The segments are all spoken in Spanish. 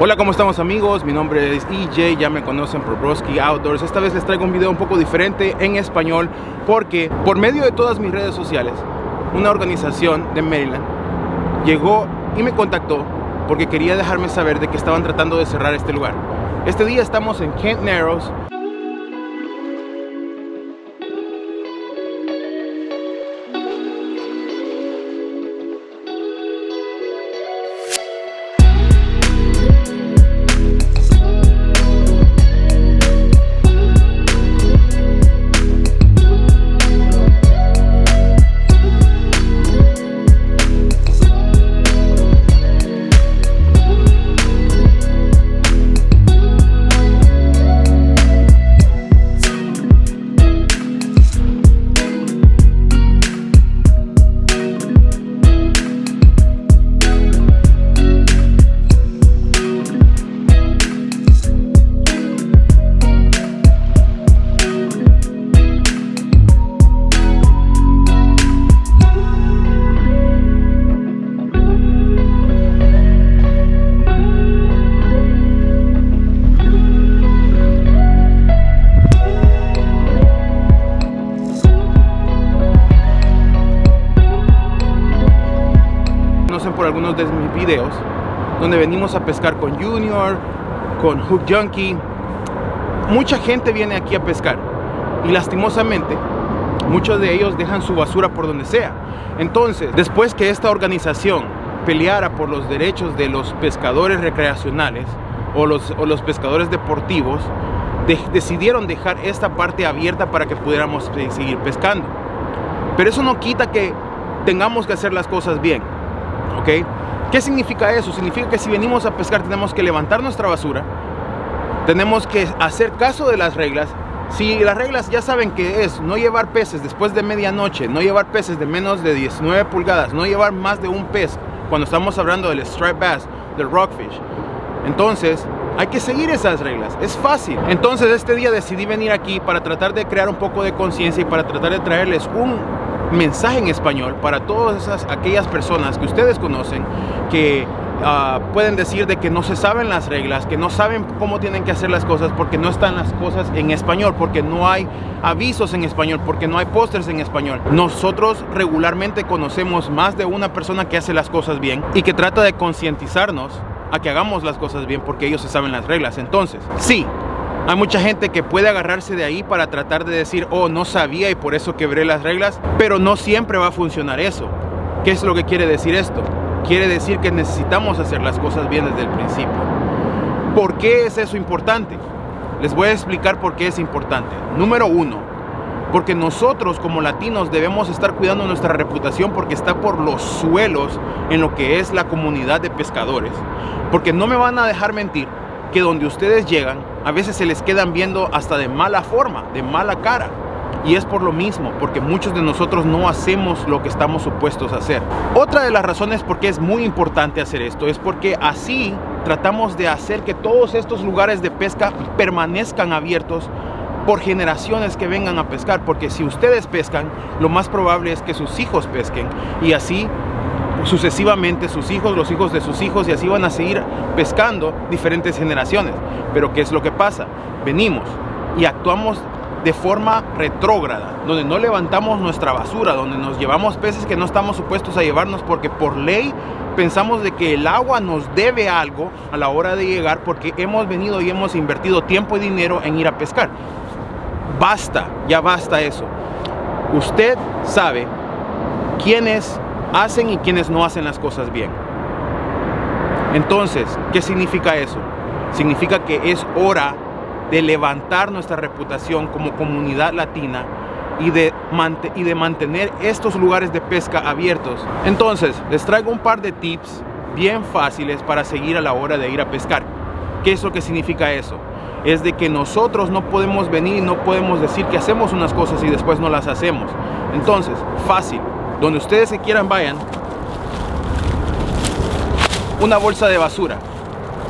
Hola, ¿cómo estamos amigos? Mi nombre es EJ, ya me conocen por Broski Outdoors. Esta vez les traigo un video un poco diferente en español porque por medio de todas mis redes sociales, una organización de Maryland llegó y me contactó porque quería dejarme saber de que estaban tratando de cerrar este lugar. Este día estamos en Kent Narrows. Por algunos de mis videos donde venimos a pescar con Junior, con Hook Junkie. Mucha gente viene aquí a pescar y lastimosamente muchos de ellos dejan su basura por donde sea. Entonces, después que esta organización peleara por los derechos de los pescadores recreacionales o los pescadores deportivos, decidieron dejar esta parte abierta para que pudiéramos seguir pescando. Pero eso no quita que tengamos que hacer las cosas bien. ¿Ok? ¿Qué significa eso? Significa que si venimos a pescar tenemos que levantar nuestra basura, tenemos que hacer caso de las reglas. Si las reglas ya saben que es no llevar peces después de medianoche, no llevar peces de menos de 19 pulgadas, no llevar más de un pez cuando estamos hablando del striped bass, del rockfish, entonces hay que seguir esas reglas, es fácil. Entonces este día decidí venir aquí para tratar de crear un poco de conciencia y para tratar de traerles un mensaje en español para todas aquellas personas que ustedes conocen que pueden decir de que no se saben las reglas, que no saben cómo tienen que hacer las cosas porque no están las cosas en español, porque no hay avisos en español, porque no hay pósters en español. Nosotros regularmente conocemos más de una persona que hace las cosas bien y que trata de concientizarnos a que hagamos las cosas bien porque ellos se saben las reglas. Entonces, sí, hay mucha gente que puede agarrarse de ahí para tratar de decir, oh, no sabía y por eso quebré las reglas, pero no siempre va a funcionar eso. ¿Qué es lo que quiere decir esto? Quiere decir que necesitamos hacer las cosas bien desde el principio. ¿Por qué es eso importante? Les voy a explicar por qué es importante. Número uno, porque nosotros como latinos debemos estar cuidando nuestra reputación porque está por los suelos en lo que es la comunidad de pescadores. Porque no me van a dejar mentir que donde ustedes llegan, a veces se les quedan viendo hasta de mala forma, de mala cara. Y es por lo mismo, porque muchos de nosotros no hacemos lo que estamos supuestos a hacer. Otra de las razones por qué es muy importante hacer esto es porque así tratamos de hacer que todos estos lugares de pesca permanezcan abiertos por generaciones que vengan a pescar. Porque si ustedes pescan, lo más probable es que sus hijos pesquen y así sucesivamente sus hijos, los hijos de sus hijos, y así van a seguir pescando diferentes generaciones. Pero ¿qué es lo que pasa? Venimos y actuamos de forma retrógrada, donde no levantamos nuestra basura, donde nos llevamos peces que no estamos supuestos a llevarnos porque por ley pensamos de que el agua nos debe algo a la hora de llegar porque hemos venido y hemos invertido tiempo y dinero en ir a pescar. Basta, ya basta eso. Usted sabe quiénes hacen y quienes no hacen las cosas bien. Entonces, ¿qué significa eso? Significa que es hora de levantar nuestra reputación como comunidad latina y de mantener estos lugares de pesca abiertos. Entonces, les traigo un par de tips bien fáciles para seguir a la hora de ir a pescar. ¿Qué es lo que significa eso? Es de que nosotros no podemos venir y no podemos decir que hacemos unas cosas y después no las hacemos. Entonces, fácil. Donde ustedes se quieran vayan, una bolsa de basura.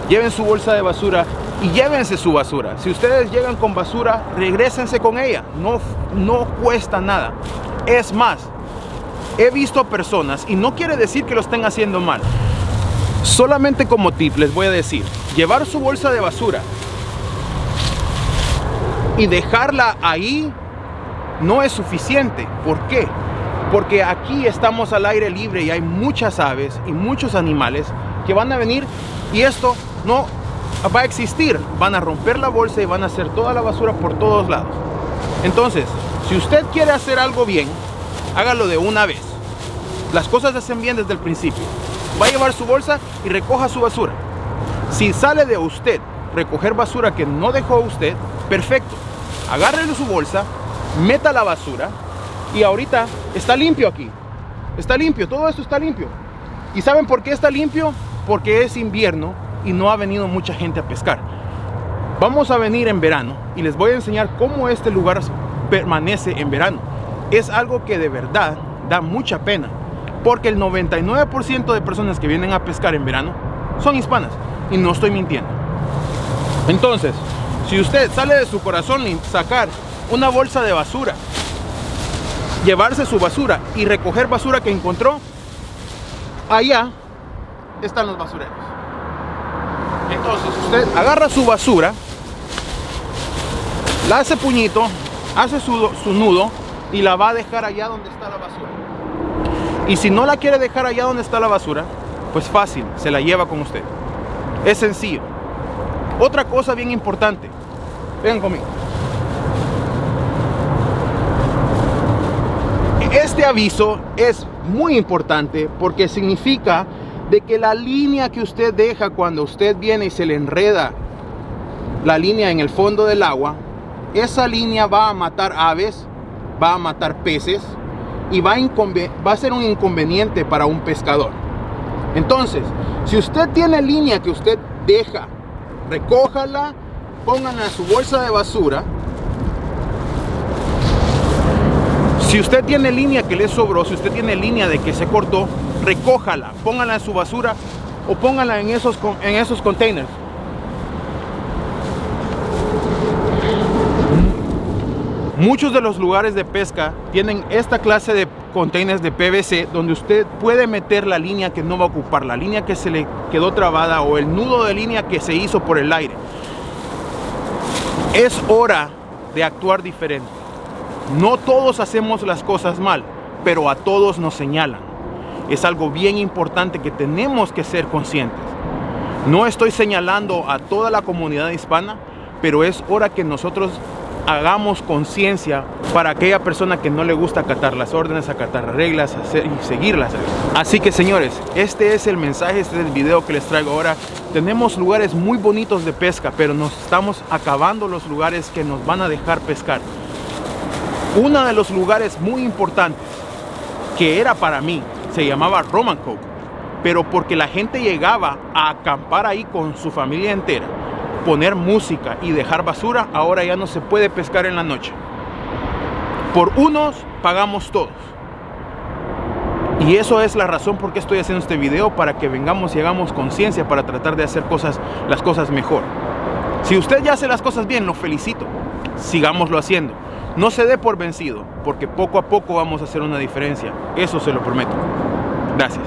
Lleven su bolsa de basura y llévense su basura. Si ustedes llegan con basura, regrésense con ella. No cuesta nada. Es más, he visto personas, y no quiere decir que lo estén haciendo mal, Solamente como tip les voy a decir, llevar su bolsa de basura y dejarla ahí no es suficiente. ¿Por qué? Porque aquí estamos al aire libre y hay muchas aves y muchos animales que van a venir y esto no va a existir. Van a romper la bolsa y van a hacer toda la basura por todos lados. Entonces, si usted quiere hacer algo bien, hágalo de una vez. Las cosas se hacen bien desde el principio. Va a llevar su bolsa y recoja su basura. Si sale de usted recoger basura que no dejó usted, perfecto. Agárrele su bolsa, meta la basura y ahorita está limpio aquí. Está limpio, todo esto está limpio. ¿Y saben por qué está limpio? Porque es invierno y no ha venido mucha gente a pescar. Vamos a venir en verano y les voy a enseñar cómo este lugar permanece en verano. Es algo que de verdad da mucha pena, porque el 99% de personas que vienen a pescar en verano son hispanas, y no estoy mintiendo. Entonces, si usted sale de su corazón sacar una bolsa de basura, llevarse su basura y recoger basura que encontró, allá están los basureros. Entonces usted agarra su basura, la hace puñito, hace su nudo y la va a dejar allá donde está la basura. Y si no la quiere dejar allá donde está la basura, pues fácil, se la lleva con usted. Es sencillo. Otra cosa bien importante, vengan conmigo. Este aviso es muy importante porque significa de que la línea que usted deja cuando usted viene y se le enreda la línea en el fondo del agua, esa línea va a matar aves, va a matar peces y va a ser un inconveniente para un pescador. Entonces, si usted tiene línea que usted deja, recójala, pónganla en su bolsa de basura. Si usted tiene línea que le sobró, si usted tiene línea de que se cortó, recójala, póngala en su basura o póngala en esos containers. Muchos de los lugares de pesca tienen esta clase de containers de PVC donde usted puede meter la línea que no va a ocupar, la línea que se le quedó trabada o el nudo de línea que se hizo por el aire. Es hora de actuar diferente. No todos hacemos las cosas mal, pero a todos nos señalan. Es algo bien importante que tenemos que ser conscientes. No estoy señalando a toda la comunidad hispana, pero es hora que nosotros hagamos conciencia para aquella persona que no le gusta acatar las órdenes, acatar las reglas, hacer y seguir las reglas. Así que señores, este es el mensaje, este es el video que les traigo ahora. Tenemos lugares muy bonitos de pesca, pero nos estamos acabando los lugares que nos van a dejar pescar. Uno de los lugares muy importantes que era para mí se llamaba Roman Cove, pero porque la gente llegaba a acampar ahí con su familia entera, poner música y dejar basura, ahora ya no se puede pescar en la noche. Por unos pagamos todos. Y eso es la razón por qué estoy haciendo este video, para que vengamos y hagamos conciencia para tratar de hacer las cosas mejor. Si usted ya hace las cosas bien, lo felicito. Sigámoslo haciendo. No se dé por vencido, porque poco a poco vamos a hacer una diferencia. Eso se lo prometo. Gracias.